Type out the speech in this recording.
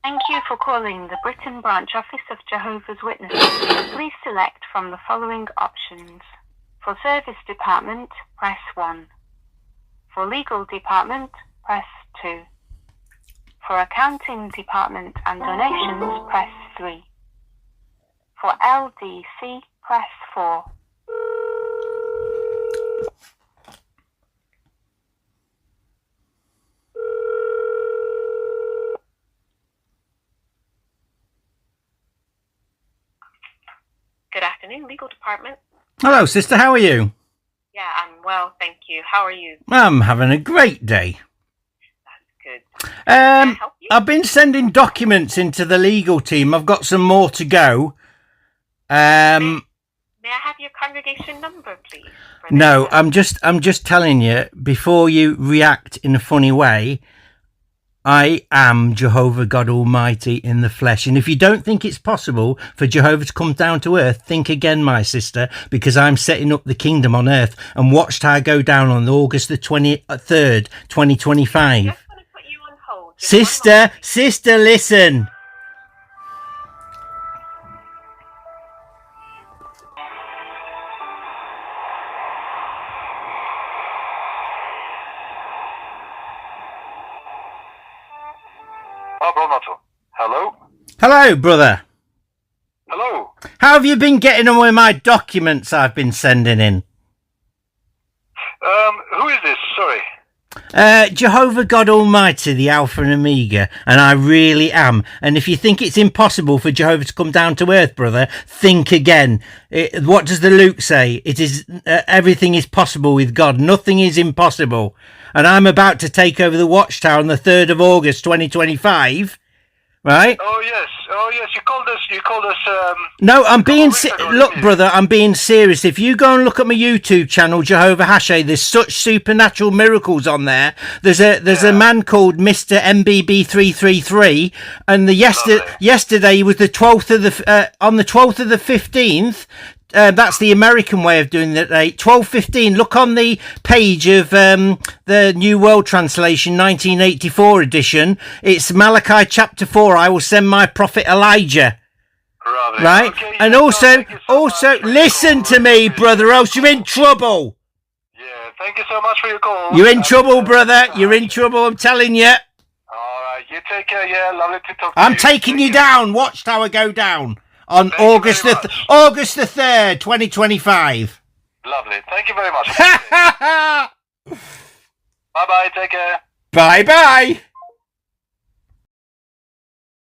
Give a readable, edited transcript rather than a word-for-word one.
Thank you for calling the Britain Branch Office of Jehovah's Witnesses. Please select from the following options. For Service Department, press 1. For Legal Department, press 2. For Accounting Department and Donations, press 3. For LDC, press 4. Good afternoon, Legal Department. Hello, sister. How are you? Yeah, I'm well, thank you. How are you? I'm having a great day. That's good. Can I help you? I've been sending documents into the legal team. I've got some more to go. May I have your congregation number, please? No, I'm just telling you, before you react in a funny way, I am Jehovah God Almighty in the flesh. And if you don't think it's possible for Jehovah to come down to earth, think again, my sister, because I'm setting up the kingdom on earth. And WATCHTOWER go down on August the 23rd, 2025. I just want to put you on hold. Sister, listen. Hello? Hello, brother. Hello? How have you been getting on with my documents I've been sending in? Who is this? Sorry. Jehovah God Almighty, the Alpha and Omega, and I really am. And if you think it's impossible for Jehovah to come down to earth, brother, think again. What does the Luke say? It is everything is possible with God. Nothing is impossible. And I'm about to take over the WATCHTOWER on the 3rd of August, 2025. Right? Oh yes. You called us. No, I'm being look, brother. I'm being serious. If you go and look at my YouTube channel, Jehovah'S, there's such supernatural miracles on there. There's a man called Mr. MBB333, and yesterday he was the 12th of the on the 12th of the 15th. That's the American way of doing it. 12:15. Look on the page of the New World Translation, 1984 edition. It's Malachi chapter 4. I will send my prophet Elijah. Right? Okay, and also, listen to me, brother, else you're in trouble. Yeah. Thank you so much for your call. You're in trouble, brother. You're in trouble. I'm telling you. All right. You take care. Yeah. Lovely to talk to you. I'm taking you down. WATCHTOWER go down. On August the 3rd, 2025. Lovely. Thank you very much. Bye-bye. Take care. Bye-bye.